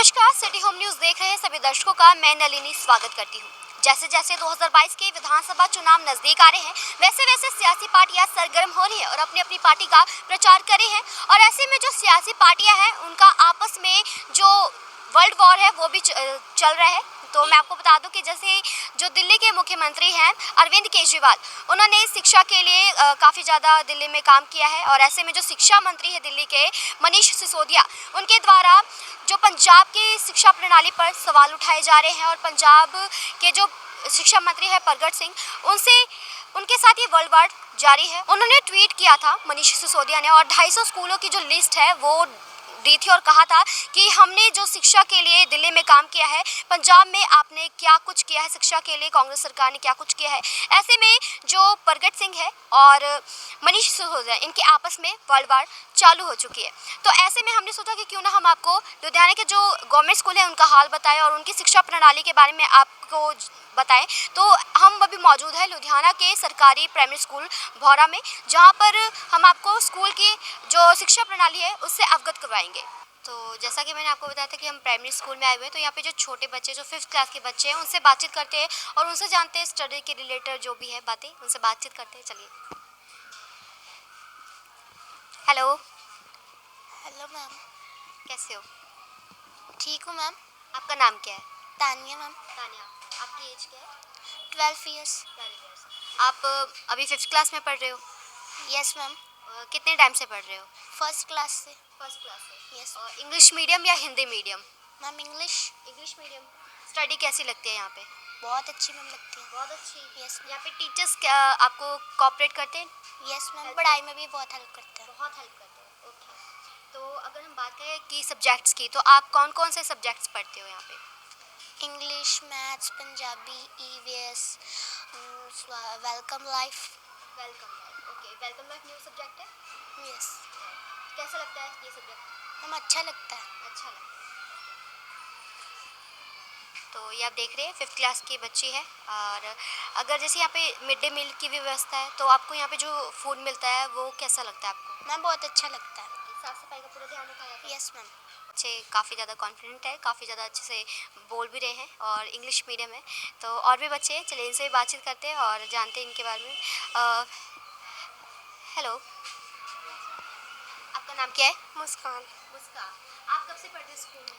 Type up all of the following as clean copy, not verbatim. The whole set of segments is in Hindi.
नमस्कार, सिटी होम न्यूज देख रहे हैं सभी दर्शकों का मैं नलिनी स्वागत करती हूँ। जैसे जैसे 2022 के विधानसभा चुनाव नजदीक आ रहे हैं, वैसे वैसे सियासी पार्टियां सरगर्म हो रही हैं और अपनी अपनी पार्टी का प्रचार कर रही हैं। और ऐसे में जो सियासी पार्टियां हैं, उनका आपस में जो वर्ल्ड वॉर है वो भी चल रहा है। तो मैं आपको बता दूं कि जैसे जो दिल्ली के मुख्यमंत्री हैं अरविंद केजरीवाल, उन्होंने शिक्षा के लिए काफ़ी ज़्यादा दिल्ली में काम किया है। और ऐसे में जो शिक्षा मंत्री है दिल्ली के मनीष सिसोदिया, उनके द्वारा जो पंजाब की शिक्षा प्रणाली पर सवाल उठाए जा रहे हैं और पंजाब के जो शिक्षा मंत्री है प्रगट सिंह, उनसे उनके साथ ये वर्ल्ड वार जारी है। उन्होंने ट्वीट किया था मनीष सिसोदिया ने और 250 स्कूलों की जो लिस्ट है वो दी थी और कहा था कि हमने जो शिक्षा के लिए दिल्ली में काम किया है, पंजाब में आपने क्या कुछ किया है शिक्षा के लिए, कांग्रेस सरकार ने क्या कुछ किया है। ऐसे में जो प्रगट सिंह है और मनीष सिसोदिया, इनके आपस में वर्ल्ड वार चालू हो चुकी है। तो ऐसे में हमने सोचा कि क्यों ना हम आपको लुधियाना के जो गवर्नमेंट स्कूल है उनका हाल बताएं और उनकी शिक्षा प्रणाली के बारे में आपको बताएं। तो हम अभी मौजूद है लुधियाना के सरकारी प्राइमरी स्कूल भौरा में, जहां पर हम आपको स्कूल की जो शिक्षा प्रणाली है उससे अवगत करवाएंगे। तो जैसा कि मैंने आपको बताया था कि हम प्राइमरी स्कूल में आए हुए हैं, तो यहाँ पे जो छोटे बच्चे जो 5th क्लास के बच्चे हैं उनसे बातचीत करते हैं और उनसे जानते हैं स्टडी के रिलेटेड जो भी है बातें, उनसे बातचीत करते हैं। चलिए। हेलो। Hello ma'am. कैसे हो? ठीक हूँ मैम। आपका नाम क्या है? तानिया मैम। तानिया। आपकी एज क्या है? 12 ईयर्स। 12 इयर्स। आप अभी 5th क्लास में पढ़ रहे हो? Yes ma'am. कितने टाइम से पढ़ रहे हो? फर्स्ट क्लास से। फर्स्ट क्लास से। यस। इंग्लिश मीडियम या Hindi medium? Ma'am English. English medium. Study कैसी लगती है यहाँ पे? बहुत अच्छी मैम लगती है। बहुत अच्छी। यस। यहाँ पे टीचर्स क्या आपको कोऑपरेट करते हैं? यस मैम, पढ़ाई में भी बहुत हेल्प करते हैं। बहुत हेल्प करते हैं। ओके। तो अगर हम बात करें कि सब्जेक्ट्स की, तो आप कौन कौन से सब्जेक्ट्स पढ़ते हो यहाँ पे? English, maths, Punjabi, EVS, welcome life. Welcome life. Okay, welcome life new subject है? यस। कैसा लगता है ये सब्जेक्ट? मैम अच्छा लगता है। अच्छा लगता है। तो ये आप देख रहे हैं 5th क्लास की बच्ची है। और अगर जैसे यहाँ पे मिड डे मील की भी व्यवस्था है, तो आपको यहाँ पे जो फूड मिलता है वो कैसा लगता है आपको? मैम बहुत अच्छा लगता है। साफ सफाई का पूरा ध्यान रखा जाता है? Yes ma'am. बच्चे काफ़ी ज़्यादा कॉन्फिडेंट है, काफ़ी ज़्यादा अच्छे से बोल भी रहे हैं और इंग्लिश मीडियम है। तो और भी बच्चे हैं, चलिए इनसे भी बातचीत करते हैं और जानते हैं इनके बारे में। हेलो। आपका नाम क्या है? मुस्कान। मुस्कान। आप कब से पढ़ रहे हो स्कूल में?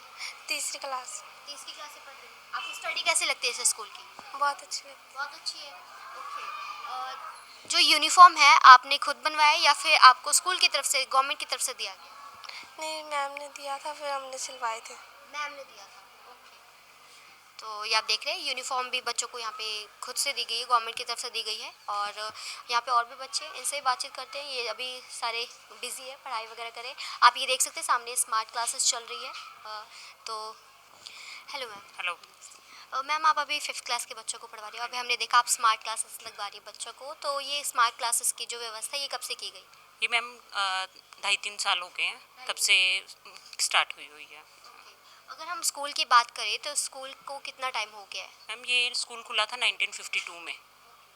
तीसरी क्लास। तीसरी क्लास से पढ़ रहे हो। आपको स्टडी कैसी लगती है इस स्कूल की? बहुत अच्छी लगती है। बहुत अच्छी है। ओके। जो यूनिफॉर्म है आपने खुद बनवाया या फिर आपको स्कूल की तरफ से, गवर्नमेंट की तरफ से दिया गया? नहीं, मैम ने दिया था, फिर हमने सिलवाए थे। मैम ने दिया था। ओके। तो ये आप देख रहे हैं यूनिफॉर्म भी बच्चों को यहाँ पे खुद से दी गई है, गवर्नमेंट की तरफ से दी गई है। और यहाँ पे और भी बच्चे हैं, इनसे बातचीत करते हैं। ये अभी सारे बिजी है, पढ़ाई वगैरह करें। आप ये देख सकते हैं सामने स्मार्ट क्लासेस चल रही है। तो हेलो मैम। हेलो मैम, आप अभी 5th क्लास के बच्चों को पढ़वा रही हो। अभी हमने देखा आप स्मार्ट क्लासेस लगवा रही है बच्चों को, तो ये स्मार्ट क्लासेस की जो व्यवस्था है ये कब से की गई? ये मैम 2.5-3 साल हो गए हैं तब से स्टार्ट हुई है। अगर हम स्कूल की बात करें तो स्कूल को कितना टाइम हो गया है? मैम ये स्कूल खुला था 1952 में,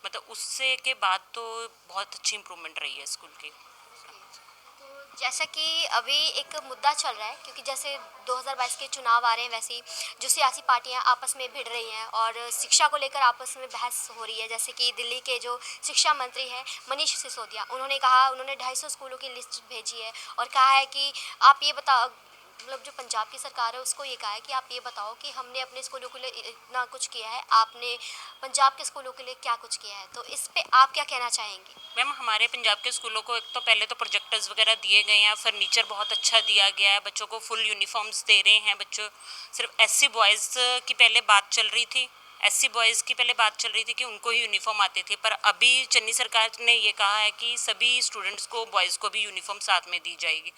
मतलब उससे के बाद तो बहुत अच्छी इम्प्रूवमेंट रही है स्कूल की। तो जैसा कि अभी एक मुद्दा चल रहा है, क्योंकि जैसे 2022 के चुनाव आ रहे हैं, वैसे ही जो सियासी पार्टियां आपस में भिड़ रही हैं और शिक्षा को लेकर आपस में बहस हो रही है। जैसे कि दिल्ली के जो शिक्षा मंत्री हैं मनीष सिसोदिया, उन्होंने कहा, उन्होंने 250 स्कूलों की लिस्ट भेजी है और कहा है कि आप ये बताओ, मतलब जो पंजाब की सरकार है उसको ये कहा है कि आप ये बताओ कि हमने अपने स्कूलों के लिए इतना कुछ किया है, आपने पंजाब के स्कूलों के लिए क्या कुछ किया है। तो इस पे आप क्या कहना चाहेंगे? मैम हमारे पंजाब के स्कूलों को एक तो पहले तो प्रोजेक्टर्स वगैरह दिए गए हैं, फर्नीचर बहुत अच्छा दिया गया है, बच्चों को फुल यूनिफॉर्म्स दे रहे हैं। बच्चों सिर्फ SC बॉयज़ की पहले बात चल रही थी, SC बॉयज़ की पहले बात चल रही थी कि उनको ही यूनिफॉर्म आते थे, पर अभी चन्नी सरकार ने ये कहा है कि सभी स्टूडेंट्स को, बॉयज़ को भी यूनिफॉर्म साथ में दी जाएगी।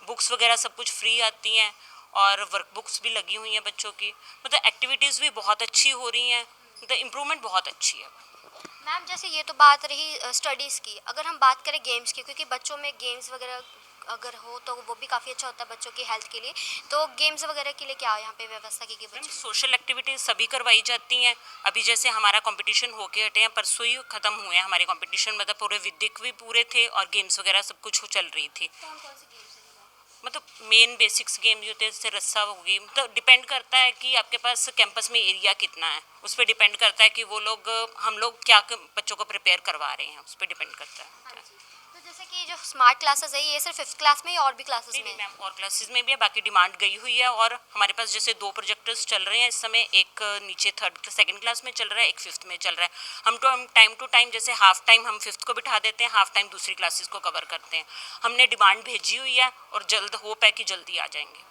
बुक्स वगैरह सब कुछ फ्री आती हैं और वर्क बुक्स भी लगी हुई हैं बच्चों की। मतलब एक्टिविटीज़ भी बहुत अच्छी हो रही हैं, मतलब इम्प्रूवमेंट बहुत अच्छी है। मैम, जैसे ये तो बात रही स्टडीज़ की, अगर हम बात करें गेम्स की, क्योंकि बच्चों में गेम्स वगैरह अगर हो तो वो भी काफ़ी अच्छा होता है बच्चों की हेल्थ के लिए, तो गेम्स वगैरह के लिए क्या यहाँ पे व्यवस्था की गई मैम बच्चों? सोशल एक्टिविटीज़ सभी करवाई जाती हैं। अभी जैसे हमारा कंपटीशन होके हटे हैं, परसों ही ख़त्म हुए हैं हमारे कंपटीशन, मतलब पूरे विदिक भी पूरे थे और गेम्स वगैरह सब कुछ चल रही थी। कौन कौन सी गेम्स हैं? मतलब मेन बेसिक्स गेम जो होते हैं जैसे रस्सा होगी, मतलब डिपेंड करता है कि आपके पास कैंपस में एरिया कितना है, उस पर डिपेंड करता है कि वो लोग हम लोग क्या बच्चों को प्रिपेयर करवा रहे हैं, उस पर डिपेंड करता है। तो जैसे कि जो स्मार्ट क्लासेस है ये सिर्फ 5th क्लास में या और भी क्लासेस नहीं में नहीं है? मैम, और क्लासेस में भी है, बाकी डिमांड गई हुई है। और हमारे पास जैसे 2 प्रोजेक्टर्स चल रहे हैं इस समय, एक नीचे सेकंड क्लास में चल रहा है, एक 5th में चल रहा है। हम टाइम टू टाइम जैसे हाफ टाइम हम 5th को बिठा देते हैं, हाफ टाइम दूसरी क्लासेस को कवर करते हैं। हमने डिमांड भेजी हुई है और जल्द होप है कि जल्दी आ जाएंगे।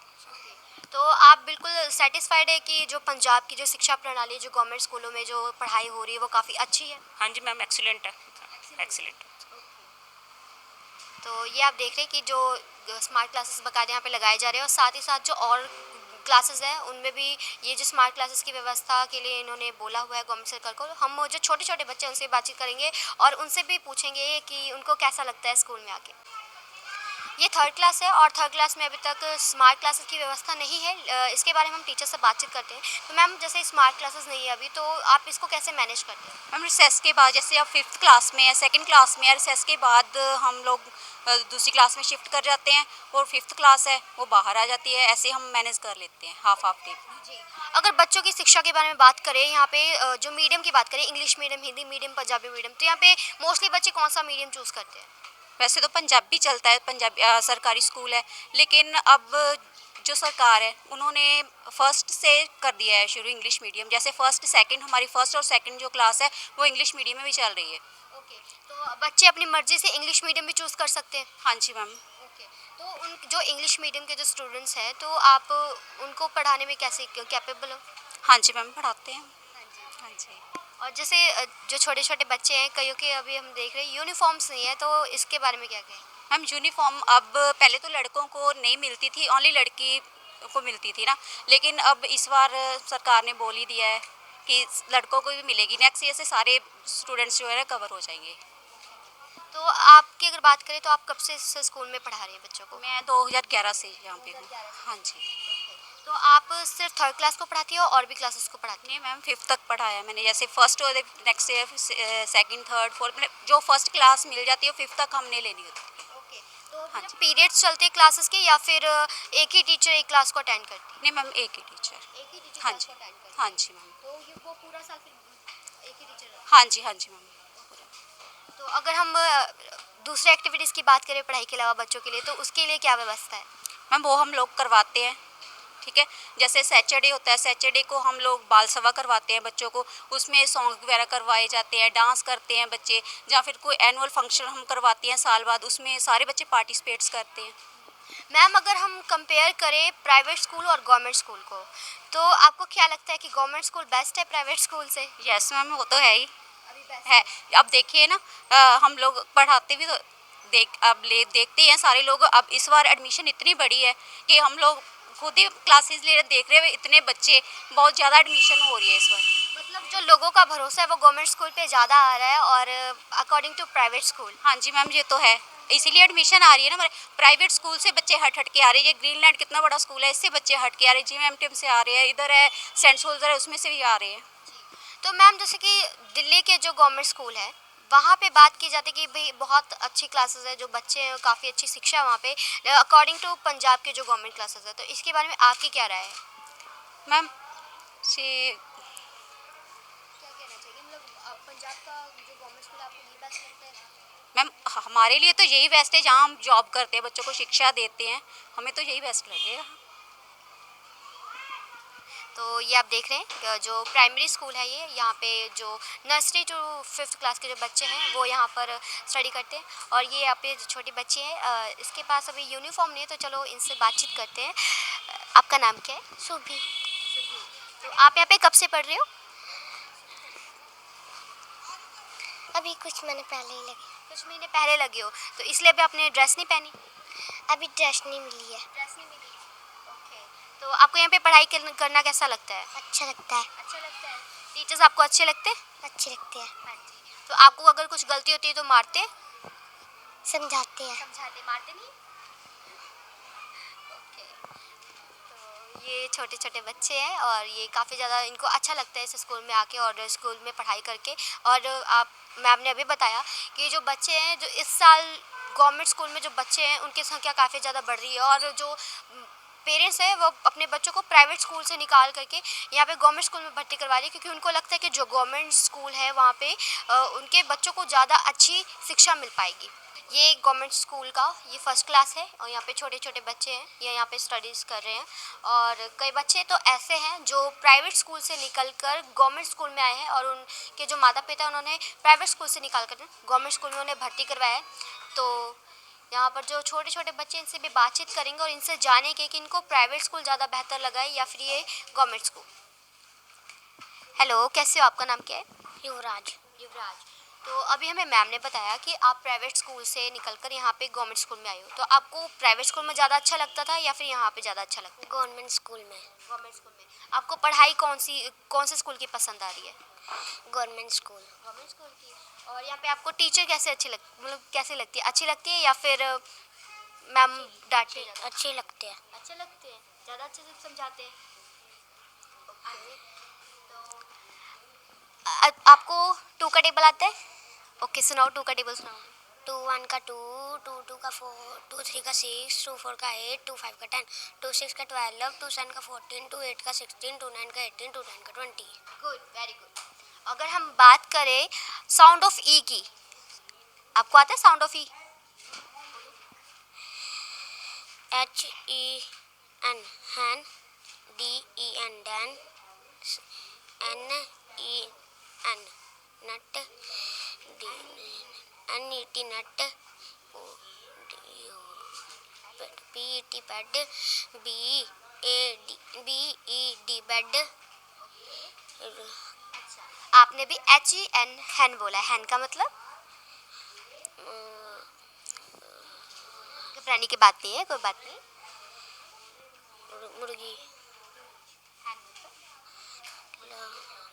तो आप बिल्कुल सेटिस्फाइड है कि जो पंजाब की जो शिक्षा प्रणाली जो गवर्नमेंट स्कूलों में जो पढ़ाई हो रही है वो काफ़ी अच्छी है? हाँ जी मैम, एक्सीलेंट है, एक्सीलेंट। तो ये आप देख रहे हैं कि जो स्मार्ट क्लासेस बाकायदा यहाँ पे लगाए जा रहे हैं और साथ ही साथ जो और क्लासेस हैं उनमें भी ये जो स्मार्ट क्लासेस की व्यवस्था के लिए इन्होंने बोला हुआ है गवर्नमेंट सरकार को। हम जो छोटे छोटे बच्चे हैं उनसे बातचीत करेंगे और उनसे भी पूछेंगे कि उनको कैसा लगता है स्कूल में आके। ये 3rd क्लास है और 3rd क्लास में अभी तक स्मार्ट क्लासेस की व्यवस्था नहीं है। इसके बारे में हम टीचर से बातचीत करते हैं। तो मैम जैसे स्मार्ट क्लासेस नहीं है अभी, तो आप इसको कैसे मैनेज करते हैं? मैम रिसेस के बाद जैसे अब 5th क्लास में या 2nd क्लास में या रिसेस के बाद हम लोग दूसरी क्लास में शिफ्ट कर जाते हैं और 5th क्लास है वो बाहर आ जाती है, ऐसे हम मैनेज कर लेते हैं हाफ हाफ डे। जी, अगर बच्चों की शिक्षा के बारे में बात करें यहाँ पे जो मीडियम की बात करें, English medium, Hindi medium, Punjabi medium, तो यहाँ पे मोस्टली बच्चे कौन सा मीडियम चूज़ करते हैं? वैसे तो पंजाबी चलता है, पंजाबी सरकारी स्कूल है, लेकिन अब जो सरकार है उन्होंने फर्स्ट से कर दिया है शुरू इंग्लिश मीडियम। जैसे हमारी फर्स्ट और सेकंड जो क्लास है वो इंग्लिश मीडियम में भी चल रही है। ओके, तो बच्चे अपनी मर्जी से इंग्लिश मीडियम भी चूज़ कर सकते हैं? हाँ जी मैम। ओके, तो उन जो इंग्लिश मीडियम के जो स्टूडेंट्स हैं तो आप उनको पढ़ाने में कैसे कैपेबल हो? हाँ जी मैम, पढ़ाते हैं। हाँ जी। और जैसे जो छोटे छोटे बच्चे हैं कईयों के अभी हम देख रहे हैं यूनिफॉर्म्स नहीं है, तो इसके बारे में क्या कहें? मैम यूनिफॉर्म अब पहले तो लड़कों को नहीं मिलती थी, ओनली लड़की को मिलती थी ना, लेकिन अब इस बार सरकार ने बोल ही दिया है कि लड़कों को भी मिलेगी। नेक्स्ट ईयर से सारे स्टूडेंट्स जो है ना कवर हो जाएंगे। तो आपकी अगर बात करें तो आप कब से इस स्कूल में पढ़ा रहे हैं बच्चों को? मैं 2011 से यहाँ पे हूँ। हाँ जी। तो आप सिर्फ 3rd क्लास को पढ़ाती हो और भी क्लासेस को पढ़ाती नहीं मैम, 5th तक पढ़ाया मैंने। जैसे फर्स्ट और next year 2nd 3rd 4th जो फर्स्ट क्लास मिल जाती है 5th तक हमने लेनी होती है। ओके, तो हाँ जब पीरियड्स चलते हैं क्लासेस के या फिर एक ही टीचर एक क्लास को अटेंड करती है? नहीं मैम, एक ही टीचर। एक ही टीचर हाँ क्लास जी। को अटेंड करती है? हाँ जी मैम। तो ये वो पूरा साल फिर एक ही टीचर रहता है? हाँ जी, हाँ जी मैम। तो अगर हम दूसरे एक्टिविटीज़ की बात करें पढ़ाई के अलावा बच्चों के लिए, तो उसके लिए क्या व्यवस्था है? मैम वो हम लोग करवाते हैं, ठीक है। जैसे सैटरडे होता है, सैटरडे को हम लोग बाल सभा करवाते हैं बच्चों को, उसमें सॉन्ग वगैरह करवाए जाते हैं, डांस करते हैं बच्चे, या फिर कोई एनुअल फंक्शन हम करवाते हैं साल बाद, उसमें सारे बच्चे पार्टिसिपेट्स करते हैं। मैम अगर हम कंपेयर करें प्राइवेट स्कूल और गवर्नमेंट स्कूल को, तो आपको क्या लगता है कि गवर्नमेंट स्कूल बेस्ट है प्राइवेट स्कूल से? यस मैम, वो तो है ही अभी बेस्ट है। अब देखिए ना, हम लोग पढ़ाते भी तो देखते हैं सारे लोग। अब इस बार एडमिशन इतनी बड़ी है कि हम लोग खुद ही क्लासेस ले रहे देख रहे हैं, इतने बच्चे, बहुत ज़्यादा एडमिशन हो रही है इस बार। मतलब जो लोगों का भरोसा है वो गवर्नमेंट स्कूल पे ज़्यादा आ रहा है और अकॉर्डिंग टू प्राइवेट स्कूल। हाँ जी मैम, ये तो है, इसीलिए एडमिशन आ रही है ना हमारे। प्राइवेट स्कूल से बच्चे हट हट के आ रहे हैं। ये ग्रीनलैंड कितना बड़ा स्कूल है, इससे बच्चे हट के आ रहे हैं, GMM से आ रहे हैं, इधर है सेंट सोल्जर है उसमें से भी आ रहे हैं। तो मैम जैसे कि दिल्ली के जो गवर्नमेंट स्कूल है वहाँ पे बात की जाती है कि भाई बहुत अच्छी क्लासेस है, जो बच्चे हैं काफ़ी अच्छी शिक्षा है वहाँ पे अकॉर्डिंग टू पंजाब के जो गवर्नमेंट क्लासेस है, तो इसके बारे में आपकी क्या राय है? मैम से क्या कहना चाहिए, मतलब पंजाब का जो गवर्नमेंट स्कूल आपको ये बेस्ट लगता है? मैम हमारे लिए तो यही बेस्ट है, जहाँ हम जॉब करते हैं, बच्चों को शिक्षा देते हैं, हमें तो यही बेस्ट लगेगा। तो ये आप देख रहे हैं जो प्राइमरी स्कूल है, ये यहाँ पे जो नर्सरी टू 5th क्लास के जो बच्चे हैं वो यहाँ पर स्टडी करते हैं। और ये यहाँ पे जो छोटे बच्चे हैं इसके पास अभी यूनिफॉर्म नहीं है, तो चलो इनसे बातचीत करते हैं। आपका नाम क्या है? सुभी। तो आप यहाँ पे कब से पढ़ रहे हो? अभी कुछ महीने पहले ही लगे। कुछ महीने पहले लगे हो, तो इसलिए अभी आपने ड्रेस नहीं पहनी? अभी ड्रेस नहीं मिली है। ड्रेस नहीं मिली। ओके, तो आपको यहाँ पे पढ़ाई करना कैसा लगता है? अच्छा लगता है। अच्छा लगता है। टीचर्स आपको अच्छे लगते हैं? अच्छे लगते हैं। हाँ जी। तो आपको अगर कुछ गलती होती है तो मारते? समझाते हैं। समझाते, मारते नहीं? ओके, तो ये छोटे छोटे बच्चे हैं और ये काफ़ी ज़्यादा इनको अच्छा लगता है इस स्कूल में आके और स्कूल में पढ़ाई करके। और आप मैम ने अभी बताया कि जो बच्चे हैं जो इस साल गवर्नमेंट स्कूल में जो बच्चे हैं उनकी संख्या काफ़ी ज़्यादा बढ़ रही है और जो पेरेंट्स हैं वो अपने बच्चों को प्राइवेट स्कूल से निकाल करके यहाँ पे गवर्नमेंट स्कूल में भर्ती करवा रही है, क्योंकि उनको लगता है कि जो गवर्नमेंट स्कूल है वहाँ पे उनके बच्चों को ज़्यादा अच्छी शिक्षा मिल पाएगी। ये गवर्नमेंट स्कूल का ये फर्स्ट क्लास है और यहाँ पे छोटे छोटे बच्चे हैं, ये यहाँ पे स्टडीज़ कर रहे हैं। और कई बच्चे तो ऐसे हैं जो प्राइवेट स्कूल से निकलकर गवर्नमेंट स्कूल में आए हैं और उनके जो माता पिता उन्होंने प्राइवेट स्कूल से निकाल कर गवर्नमेंट स्कूल में उन्हें भर्ती करवाया है। तो यहाँ पर जो छोटे छोटे बच्चे इनसे भी बातचीत करेंगे और इनसे जानेंगे कि इनको प्राइवेट स्कूल ज़्यादा बेहतर लगा है या फिर ये गवर्नमेंट स्कूल। हेलो, कैसे हो? आपका नाम क्या है? युवराज। युवराज। तो अभी हमें मैम ने बताया कि आप प्राइवेट स्कूल से निकलकर यहाँ पे गवर्नमेंट स्कूल में आए हो, तो आपको प्राइवेट स्कूल में ज़्यादा अच्छा लगता था या फिर यहाँ पे ज़्यादा अच्छा लगता है? गवर्नमेंट स्कूल में। गवर्नमेंट स्कूल में। आपको पढ़ाई कौन से स्कूल की पसंद आ रही है? Government school. गवर्नमेंट स्कूल की। और यहाँ पे आपको टीचर कैसे लगती है? अच्छी लगती है या फिर मैम डांटती है? अच्छे लगते हैं। अच्छे लगते हैं, ज़्यादा अच्छे से समझाते हैं। आपको 2 का टेबल आता है? ओके, सुनाओ 2 का टेबल सुनाओ। 2 1 का 2, 2 2 का 4, 2 3 का 6, 2 4 का 8, 2 5 का 10, 2 6 का 12, 2 7 का 14, 2 8 का 16, 2 9 का 18, 2 9 का 20। Good, very good. अगर हम बात करें साउंड ऑफ ई की, आपको आता है sound of E? HEN hen, DEN den, NEN nut, NET nut, PET pad, BED bed। आपने भी HEN हैन बोला है। हैन का मतलब घबराने की बात नहीं है, कोई बात नहीं। मुर्गी,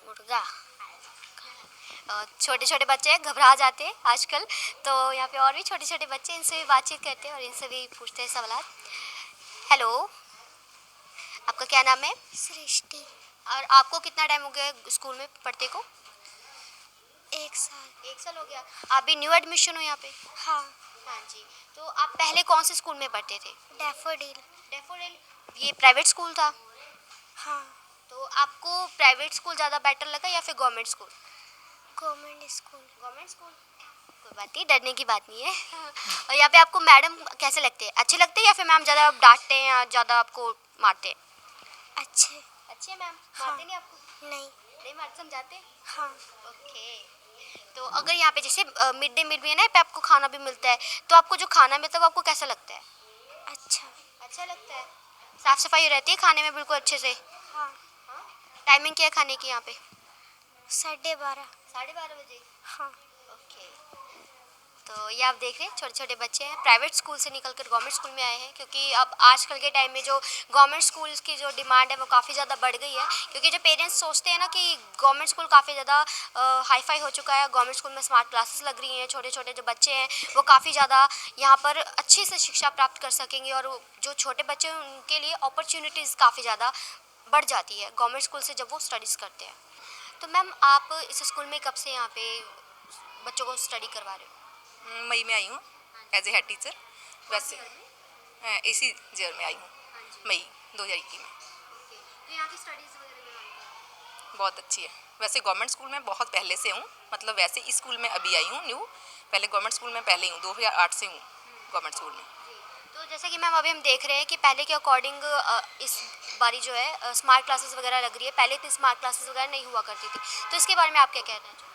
मुर्गा। छोटे छोटे बच्चे घबरा जाते हैं आजकल, तो यहाँ पे और भी छोटे छोटे बच्चे, इनसे भी बातचीत करते हैं और इनसे भी पूछते हैं सवाल। हेलो, आपका क्या नाम है? सृष्टि। और आपको कितना टाइम हो गया स्कूल में पढ़ते को? 1 साल। 1 साल हो गया। आप भी न्यू एडमिशन हो यहाँ पे? हाँ। हाँ जी। तो आप पहले कौन से स्कूल में पढ़ते थे? डैफोडिल। डैफोडिल, ये प्राइवेट स्कूल था? हाँ। तो आपको प्राइवेट स्कूल ज़्यादा बेटर लगा या फिर government school? Government school. Government school, कोई बात नहीं, डरने की बात नहीं है। और यहाँ पे आपको मैडम कैसे लगते हैं? अच्छे लगते हैं या फिर मैम ज़्यादा डांटते हैं या ज़्यादा आपको मारते हैं? अच्छे। अच्छे मैम। हाँ। मारते नहीं आपको? नहीं। नहीं मारते, समझाते? हाँ। ओके। तो अगर यहाँ पे जैसे मिड डे मील में है ना, पे आपको खाना भी मिलता है, तो आपको जो खाना मिलता है वो आपको कैसा लगता है? अच्छा। अच्छा लगता है। साफ सफाई रहती है खाने में बिल्कुल अच्छे से? हाँ। टाइमिंग क्या है खाने की यहाँ पे? 12:30। 12:30 बजे। हाँ। ओके। तो ये आप देख रहे हैं छोटे छोटे बच्चे हैं, प्राइवेट स्कूल से निकलकर गवर्नमेंट स्कूल में आए हैं, क्योंकि अब आजकल के टाइम में जो गवर्नमेंट स्कूल्स की जो डिमांड है वो काफ़ी ज़्यादा बढ़ गई है, क्योंकि जो पेरेंट्स सोचते हैं ना कि गवर्नमेंट स्कूल काफ़ी ज़्यादा हाईफाई हो चुका है, गवर्नमेंट स्कूल में स्मार्ट क्लासेस लग रही हैं, छोटे छोटे जो बच्चे हैं वो काफ़ी ज़्यादा यहाँ पर अच्छी से शिक्षा प्राप्त कर सकेंगे, और जो छोटे बच्चे हैं उनके लिए अपॉर्चुनिटीज़ काफ़ी ज़्यादा बढ़ जाती है गवर्नमेंट स्कूल से जब वो स्टडीज़ करते हैं। तो मैम, आप इस स्कूल में कब से यहाँ पे बच्चों को स्टडी करवा रहे हो? मई में आई हूँ एज ए हेड टीचर। वैसे इसी ईयर में आई हूँ, मई 2021 में। तो यहाँ की स्टडीज़ वगैरह बहुत अच्छी है। वैसे गवर्नमेंट स्कूल में बहुत पहले से हूँ, मतलब वैसे इस स्कूल में अभी आई हूँ न्यू, पहले गवर्नमेंट स्कूल में पहले ही हूँ, 2008 से हूँ गवर्नमेंट स्कूल में। तो जैसा कि मैम अभी हम देख रहे हैं कि पहले के अकॉर्डिंग इस बारी जो है स्मार्ट क्लासेस वगैरह लग रही है, पहले इतनी स्मार्ट क्लासेस वगैरह नहीं हुआ करती थी, तो इसके बारे में आप क्या कहना चाहेंगे?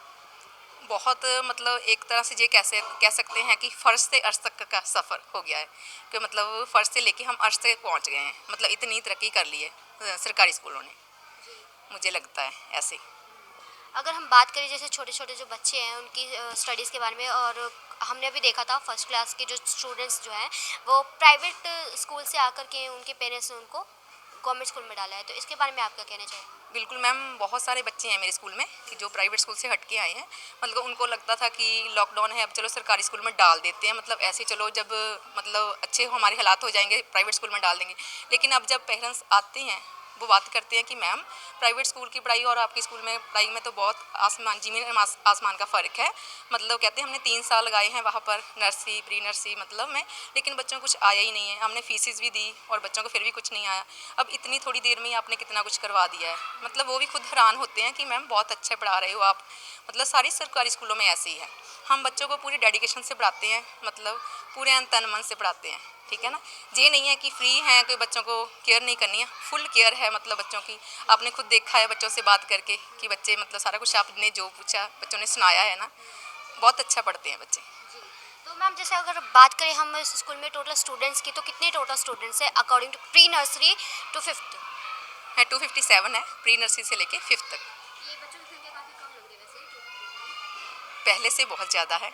बहुत मतलब एक तरह से ये कैसे कह सकते हैं कि फर्श से अर्श तक का सफ़र हो गया है, कि मतलब फर्श से लेके हम अर्श से पहुंच गए हैं, मतलब इतनी तरक्की कर ली है सरकारी स्कूलों ने, मुझे लगता है ऐसे। अगर हम बात करें जैसे छोटे छोटे जो बच्चे हैं उनकी स्टडीज़ के बारे में, और हमने अभी देखा था फर्स्ट क्लास के जो स्टूडेंट्स जो हैं वो प्राइवेट स्कूल से आकर के उनके पेरेंट्स ने उनको गवर्नमेंट स्कूल में डाला है, तो इसके बारे में आप क्या कहना चाहेंगे? बिल्कुल मैम, बहुत सारे बच्चे हैं मेरे स्कूल में कि जो प्राइवेट स्कूल से हट के आए हैं, मतलब उनको लगता था कि लॉकडाउन है अब चलो सरकारी स्कूल में डाल देते हैं, मतलब ऐसे चलो जब मतलब अच्छे हमारे हालात हो जाएंगे प्राइवेट स्कूल में डाल देंगे, लेकिन अब जब पेरेंट्स आते हैं वो बात करते हैं कि मैम प्राइवेट स्कूल की पढ़ाई और आपकी स्कूल में पढ़ाई में तो बहुत आसमान ज़मीन आसमान का फ़र्क है। मतलब कहते हैं हमने 3 साल लगाए हैं वहाँ पर नर्सरी प्री नर्सरी मतलब में, लेकिन बच्चों को कुछ आया ही नहीं है। हमने फीसिस भी दी और बच्चों को फिर भी कुछ नहीं आया। अब इतनी थोड़ी देर में ही आपने कितना कुछ करवा दिया है। मतलब वो भी खुद हैरान होते हैं कि मैम बहुत अच्छा पढ़ा रहे हो आप। मतलब सारी सरकारी स्कूलों में ऐसे ही है, हम बच्चों को पूरी डेडिकेशन से पढ़ाते हैं, मतलब पूरे तन मन से पढ़ाते हैं, ठीक है ना। ये नहीं है कि फ्री हैं कि बच्चों को केयर नहीं करनी है, फुल केयर है मतलब बच्चों की। आपने खुद देखा है बच्चों से बात करके कि बच्चे मतलब सारा कुछ आपने जो पूछा बच्चों ने सुनाया है ना, बहुत अच्छा पढ़ते हैं बच्चे। तो मैम जैसे अगर बात करें हम इस स्कूल में टोटल स्टूडेंट्स की, तो कितने टोटल स्टूडेंट्स हैं according to pre nursery to 5th? है 257 है प्री नर्सरी से लेके 5th तक। ये बच्चों की संख्या काफ़ी कम लग रही है वैसे। पहले से बहुत ज़्यादा है,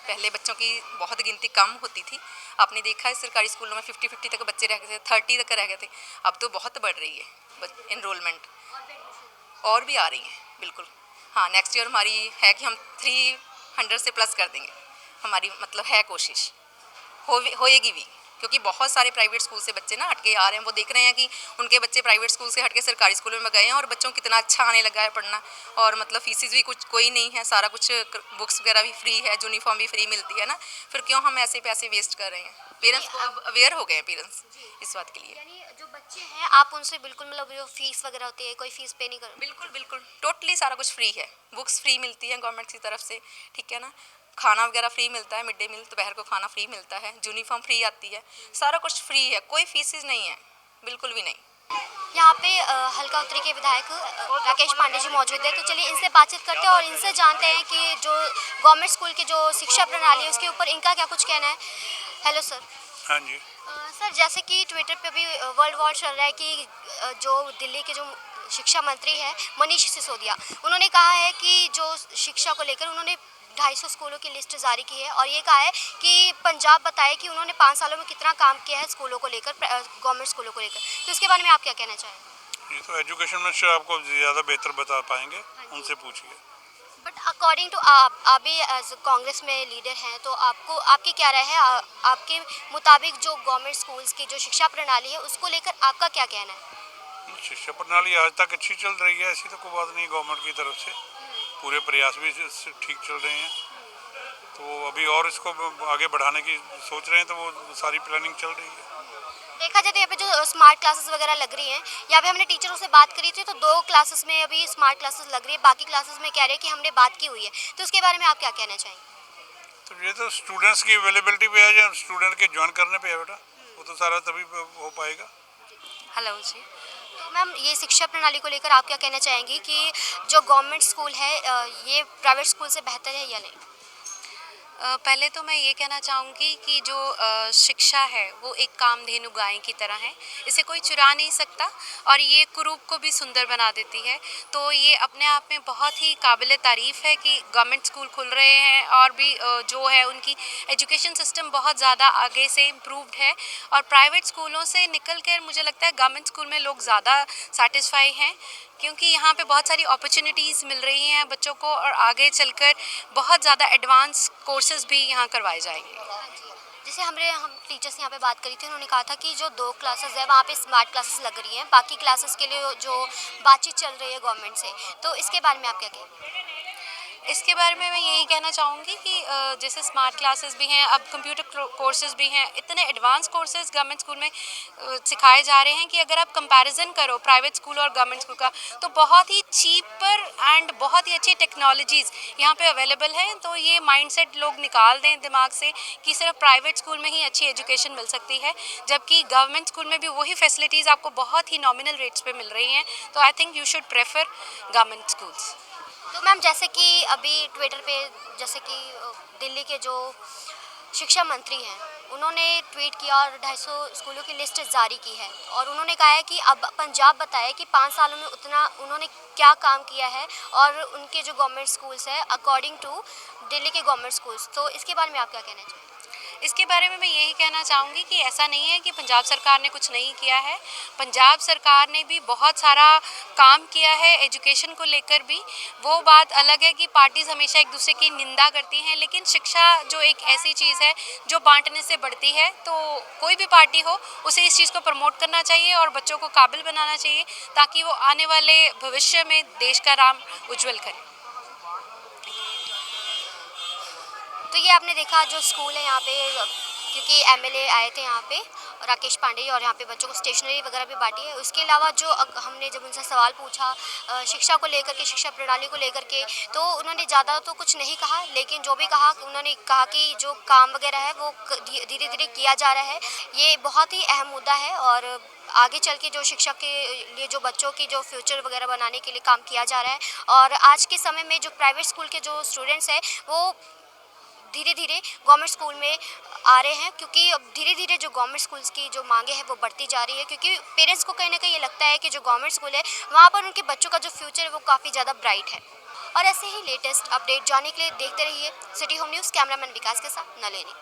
पहले बच्चों की बहुत गिनती कम होती थी। आपने देखा है सरकारी स्कूलों में 50-50 तक बच्चे रह गए थे, 30 तक रह गए थे। अब तो बहुत बढ़ रही है इनरोलमेंट, और भी आ रही है बिल्कुल। हाँ, नेक्स्ट ईयर हमारी है कि हम 300 से प्लस कर देंगे, हमारी मतलब है कोशिश, होएगी भी, क्योंकि बहुत सारे प्राइवेट स्कूल से बच्चे ना हटके आ रहे हैं। वो देख रहे हैं कि उनके बच्चे प्राइवेट स्कूल से हटके सरकारी स्कूलों में गए हैं और बच्चों को कितना अच्छा आने लगा है पढ़ना। और मतलब फीसिस भी कुछ कोई नहीं है, सारा कुछ बुक्स वगैरह भी फ्री है, यूनिफॉर्म भी फ्री मिलती है ना। फिर क्यों हम ऐसे पैसे वेस्ट कर रहे हैं। पेरेंट्स को अब अवेयर हो गए हैं पेरेंट्स इस बात के लिए। यानी जो बच्चे हैं आप उनसे बिल्कुल मतलब जो फीस वगैरह होती है कोई फीस पे नहीं कर? बिल्कुल बिल्कुल टोटली सारा कुछ फ्री है, बुक्स फ्री मिलती है गवर्नमेंट की तरफ से, ठीक है ना। खाना वगैरह फ्री मिलता है, मिड डे मील दोपहर को खाना फ्री मिलता है, यूनिफॉर्म फ्री आती है, सारा कुछ फ्री है, कोई फीसिस नहीं है, बिल्कुल भी नहीं। यहाँ पे हल्का उत्तरी के विधायक राकेश पांडे जी मौजूद है, तो चलिए इनसे बातचीत करते हैं और इनसे जानते हैं कि जो गवर्नमेंट स्कूल की जो शिक्षा प्रणाली है उसके ऊपर इनका क्या कुछ कहना है। Hello sir. हाँ जी। सर जैसे कि ट्विटर पे भी वर्ल्ड वॉर चल रहा है कि जो दिल्ली के जो शिक्षा मंत्री हैं मनीष सिसोदिया, उन्होंने कहा है कि जो शिक्षा को लेकर उन्होंने 250 स्कूलों की लिस्ट जारी की है और ये कहा है कि पंजाब बताए कि उन्होंने 5 सालों में कितना काम किया है स्कूलों को लेकर, गवर्नमेंट स्कूलों को लेकर। तो इसके बारे में आप क्या कहना चाहेंगे? ये तो एजुकेशन मिनिस्टर आपको ज़्यादा बेहतर बता पाएंगे, उनसे पूछिए। बट अकॉर्डिंग टू आप भी एज कांग्रेस में लीडर हैं, तो आपको आपकी क्या राय है? आपके मुताबिक जो गवर्नमेंट स्कूल्स की जो शिक्षा प्रणाली है उसको लेकर आपका क्या कहना है? शिक्षा प्रणाली आज तक अच्छी चल रही है, ऐसी तो कोई बात नहीं। गवर्नमेंट की तरफ से पूरे प्रयास भी ठीक चल रहे हैं, तो अभी और इसको आगे बढ़ाने की सोच रहे हैं, तो वो सारी प्लानिंग चल रही है। देखा जाए तो यहाँ पे जो स्मार्ट क्लासेस वगैरह लग रही हैं, यहाँ पे हमने टीचरों से बात करी थी तो 2 क्लासेस में अभी स्मार्ट क्लासेस लग रही है, बाकी क्लासेस में कह रहे हैं कि हमने बात की हुई है। तो उसके बारे में आप क्या कहना चाहेंगे? तो ये तो स्टूडेंट्स की अवेलेबिलिटी पे है, या स्टूडेंट के ज्वाइन करने पे है बेटा, वो तो सारा तभी हो पाएगा। हेलो जी। तो मैम ये शिक्षा प्रणाली को लेकर आप क्या कहना चाहेंगी कि जो गवर्नमेंट स्कूल है ये प्राइवेट स्कूल से बेहतर है या नहीं? पहले तो मैं ये कहना चाहूँगी कि जो शिक्षा है वो एक कामधेनु गाय की तरह है, इसे कोई चुरा नहीं सकता और ये कुरूप को भी सुंदर बना देती है। तो ये अपने आप में बहुत ही काबिल तारीफ़ है कि गवर्नमेंट स्कूल खुल रहे हैं और भी जो है उनकी एजुकेशन सिस्टम बहुत ज़्यादा आगे से इम्प्रूव्ड है। और प्राइवेट स्कूलों से निकल कर मुझे लगता है गवर्नमेंट स्कूल में लोग ज़्यादा सेटिस्फाई हैं, क्योंकि यहाँ पे बहुत सारी अपॉर्चुनिटीज़ मिल रही हैं बच्चों को और आगे चलकर बहुत ज़्यादा एडवांस कोर्सेज भी यहाँ करवाए जाएंगे। जैसे हम टीचर्स यहाँ पे बात करी थी, उन्होंने कहा था कि जो 2 क्लासेस है वहाँ पे स्मार्ट क्लासेस लग रही हैं, बाकी क्लासेस के लिए जो बातचीत चल रही है गवर्नमेंट से, तो इसके बारे में आप क्या कहेंगे? इसके बारे में मैं यही कहना चाहूँगी कि जैसे स्मार्ट क्लासेस भी हैं, अब कंप्यूटर कोर्सेज भी हैं, इतने एडवांस कोर्सेज गवर्नमेंट स्कूल में सिखाए जा रहे हैं कि अगर आप कंपैरिजन करो प्राइवेट स्कूल और गवर्नमेंट स्कूल का, तो बहुत ही चीपर एंड बहुत ही अच्छी टेक्नोलॉजीज़ यहाँ पे अवेलेबल हैं। तो ये माइंडसेट लोग निकाल दें दिमाग से कि सिर्फ प्राइवेट स्कूल में ही अच्छी एजुकेशन मिल सकती है, जबकि गवर्नमेंट स्कूल में भी वही फैसिलिटीज़ आपको बहुत ही नॉमिनल रेट्स पे मिल रही हैं। तो I think you should prefer government schools. तो मैम जैसे कि अभी ट्विटर पे जैसे कि दिल्ली के जो शिक्षा मंत्री हैं उन्होंने ट्वीट किया और 250 स्कूलों की लिस्ट जारी की है और उन्होंने कहा है कि अब पंजाब बताए कि 5 सालों में उतना उन्होंने क्या काम किया है और उनके जो गवर्नमेंट स्कूल्स हैं अकॉर्डिंग टू दिल्ली के गवर्नमेंट स्कूल्स। तो इसके बारे में आप क्या कहना चाहिए? इसके बारे में मैं यही कहना चाहूँगी कि ऐसा नहीं है कि पंजाब सरकार ने कुछ नहीं किया है। पंजाब सरकार ने भी बहुत सारा काम किया है एजुकेशन को लेकर भी। वो बात अलग है कि पार्टीज़ हमेशा एक दूसरे की निंदा करती हैं, लेकिन शिक्षा जो एक ऐसी चीज़ है जो बांटने से बढ़ती है, तो कोई भी पार्टी हो उसे इस चीज़ को प्रमोट करना चाहिए और बच्चों को काबिल बनाना चाहिए ताकि वो आने वाले भविष्य में देश का नाम उज्जवल करें। तो ये आपने देखा जो स्कूल है यहाँ पे, क्योंकि एमएलए आए थे यहाँ पे राकेश पांडे और यहाँ पे बच्चों को स्टेशनरी वगैरह भी बांटी है। उसके अलावा जो हमने जब उनसे सवाल पूछा शिक्षा को लेकर के, शिक्षा प्रणाली को लेकर के, तो उन्होंने ज़्यादा तो कुछ नहीं कहा, लेकिन जो भी कहा उन्होंने कहा कि जो काम वगैरह है वो धीरे धीरे किया जा रहा है। ये बहुत ही अहम मुद्दा है और आगे चल के जो शिक्षा के लिए जो बच्चों की जो फ्यूचर वगैरह बनाने के लिए काम किया जा रहा है। और आज के समय में जो प्राइवेट स्कूल के जो स्टूडेंट्स हैं वो धीरे धीरे गवर्नमेंट स्कूल में आ रहे हैं, क्योंकि अब धीरे धीरे जो गवर्नमेंट स्कूल्स की जो मांगे हैं वो बढ़ती जा रही है, क्योंकि पेरेंट्स को कहीं ना कहीं ये लगता है कि जो गवर्नमेंट स्कूल है वहाँ पर उनके बच्चों का जो फ्यूचर है वो काफ़ी ज़्यादा ब्राइट है। और ऐसे ही लेटेस्ट अपडेट जानने के लिए देखते रहिए सिटी होम न्यूज़। कैमरामैन विकास के साथ नलिनी।